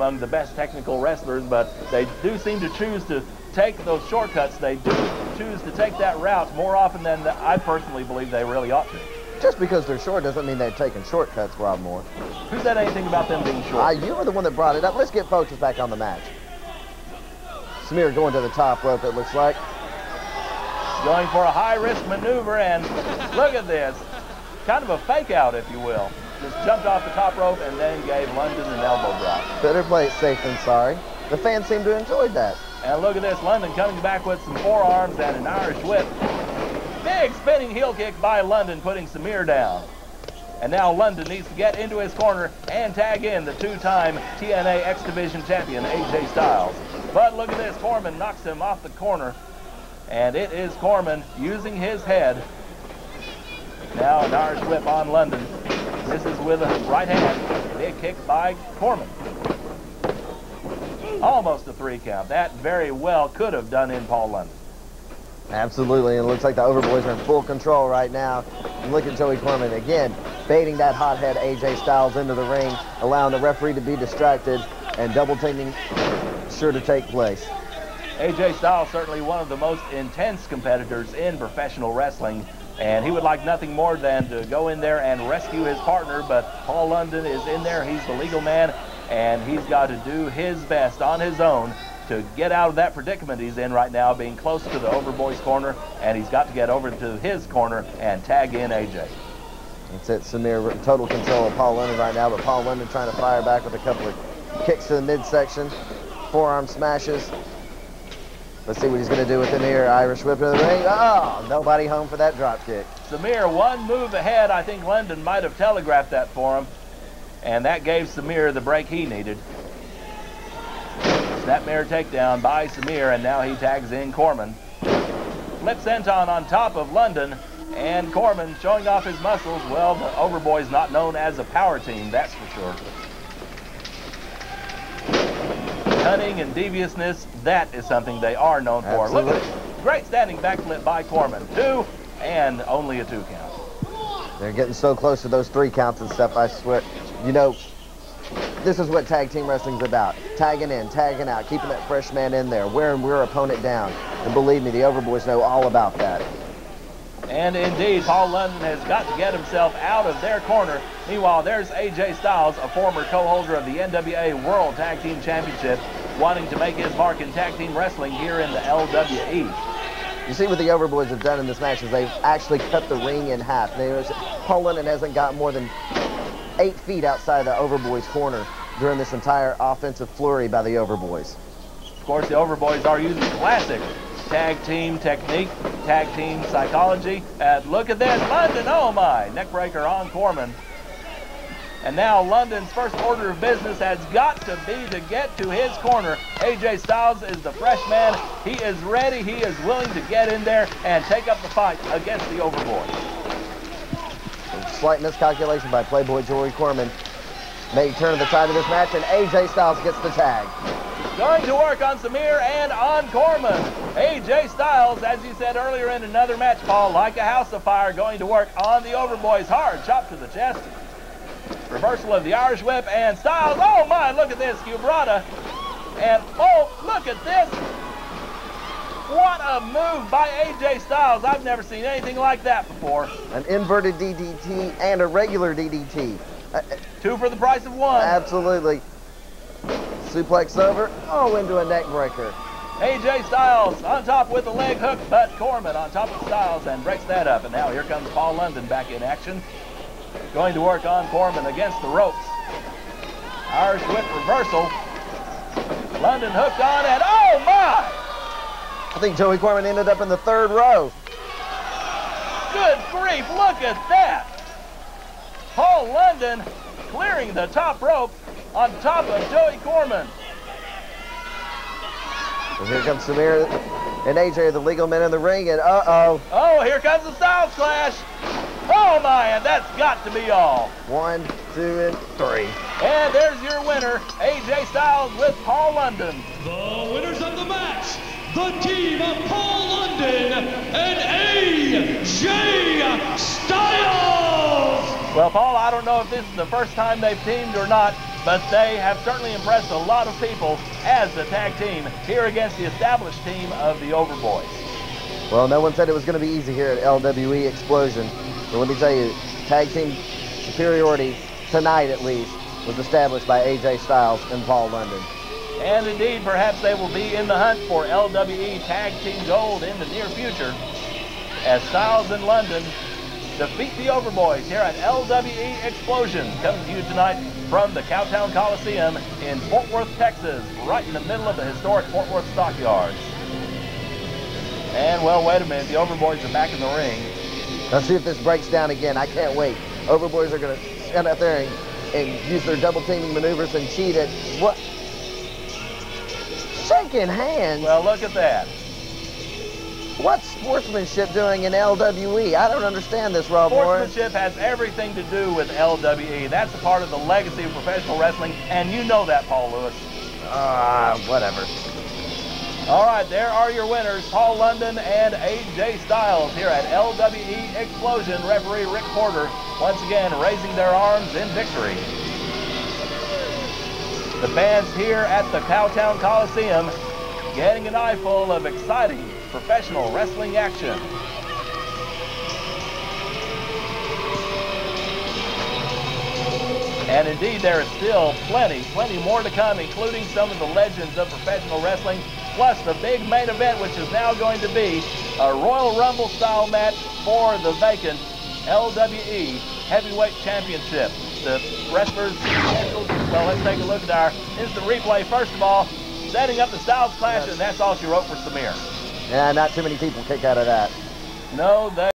among the best technical wrestlers, but they do seem to choose to take those shortcuts. They do choose to take that route more often than I personally believe they really ought to. Just because they're short doesn't mean they're taking shortcuts, Rob Moore. Who said anything about them being short? You were the one that brought it up. Let's get focused back on the match. Samir going to the top rope, it looks like. Going for a high-risk maneuver, and look at this. Kind of a fake out, if you will. Just jumped off the top rope and then gave London an elbow drop. Better play it safe than sorry. The fans seem to enjoy that. And look at this, London coming back with some forearms and an Irish whip. Big spinning heel kick by London, putting Samir down. And now London needs to get into his corner and tag in the two-time TNA X Division champion, AJ Styles. But look at this, Corman knocks him off the corner. And it is Corman using his head. Now an Irish whip on London. This is with a right hand. Big kick by Corman. Almost a 3 count. That very well could have done in Paul London. Absolutely, and it looks like the Overboyz are in full control right now. And look at Joey Corman again, baiting that hothead AJ Styles into the ring, allowing the referee to be distracted, and double teaming sure to take place. AJ Styles certainly one of the most intense competitors in professional wrestling, and he would like nothing more than to go in there and rescue his partner, but Paul London is in there. He's the legal man, and he's got to do his best on his own to get out of that predicament he's in right now, being close to the Overboyz corner, and he's got to get over to his corner and tag in AJ. That's it, Samir, total control of Paul London right now, but Paul London trying to fire back with a couple of kicks to the midsection, forearm smashes. Let's see what he's going to do with him here. Irish whip to the ring. Oh, nobody home for that drop kick. Samir one move ahead. I think London might have telegraphed that for him, and that gave Samir the break he needed. Snapmare takedown by Samir, and now he tags in Corman. Flip senton on top of London, and Corman showing off his muscles. Well, the Overboyz not known as a power team, that's for sure. Cunning and deviousness, that is something they are known for. Absolutely. Look at it. Great standing backflip by Corman. 2, and only a 2 count. They're getting so close to those 3 counts and stuff, I swear. You know, this is what tag team wrestling's about. Tagging in, tagging out, keeping that fresh man in there, wearing your opponent down. And believe me, the Overboyz know all about that. And indeed, Paul London has got to get himself out of their corner. Meanwhile, there's AJ Styles, a former co-holder of the NWA World Tag Team Championship, wanting to make his mark in tag team wrestling here in the LWE. You see what the Overboyz have done in this match is they've actually cut the ring in half. Paul London hasn't got more than 8 feet outside the Overboyz corner during this entire offensive flurry by the Overboyz. Of course, the Overboyz are using classic tag team technique, tag team psychology. And look at this, London, oh my, neckbreaker on Corman. And now London's first order of business has got to be to get to his corner. AJ Styles is the fresh man. He is ready, he is willing to get in there and take up the fight against the Overboyz. Slight miscalculation by Playboy Joey Corman. May turn the tide of this match, and AJ Styles gets the tag. Going to work on Samir and on Corman. AJ Styles, as you said earlier in another match, Paul, like a house of fire, going to work on the Overboyz. Hard chop to the chest. Reversal of the Irish whip, and Styles, oh my, look at this, Cubrata. And oh, look at this. What a move by AJ Styles. I've never seen anything like that before. An inverted DDT and a regular DDT. 2 for the price of 1. Absolutely. Suplex over. Oh, into a neck breaker. AJ Styles on top with the leg hook, but Corman on top of Styles and breaks that up. And now here comes Paul London back in action. Going to work on Corman against the ropes. Irish whip reversal. London hooked on, and oh my! I think Joey Corman ended up in the 3rd row. Good grief, look at that! Paul London clearing the top rope on top of Joey Corman. And here comes Samir and AJ, the legal men in the ring, and uh-oh. Oh, here comes the Styles Clash. Oh my, and that's got to be all. 1, 2, and 3. And there's your winner, AJ Styles with Paul London. The winners of the match, the team of Paul London and AJ Styles. Well, Paul, I don't know if this is the first time they've teamed or not, but they have certainly impressed a lot of people as a tag team here against the established team of the Overboyz. Well, no one said it was going to be easy here at LWE Explosion, but let me tell you, tag team superiority tonight at least was established by AJ Styles and Paul London. And indeed, perhaps they will be in the hunt for LWE Tag Team Gold in the near future as Styles and London defeat the Overboyz here at LWE Explosion, coming to you tonight from the Cowtown Coliseum in Fort Worth, Texas, right in the middle of the historic Fort Worth Stockyards. And, well, wait a minute, the Overboyz are back in the ring. Let's see if this breaks down again. I can't wait. Overboyz are going to stand out there and use their double teaming maneuvers and cheat at what? Shaking hands. Well, look at that. What's sportsmanship doing in LWE? I don't understand this, Rob Morris. Sportsmanship has everything to do with LWE. That's a part of the legacy of professional wrestling, and you know that, Paul Lewis. Whatever. All right, there are your winners, Paul London and AJ Styles here at LWE Explosion. Referee Rick Porter once again raising their arms in victory. The fans here at the Cowtown Coliseum getting an eyeful of exciting professional wrestling action. And indeed, there is still plenty more to come, including some of the legends of professional wrestling, plus the big main event, which is now going to be a Royal Rumble style match for the vacant LWE Heavyweight Championship. The wrestlers scheduled, well, let's take a look at our instant replay. First of all, setting up the Styles Clash, and that's all she wrote for Samir. Yeah, not too many people kick out of that. No, they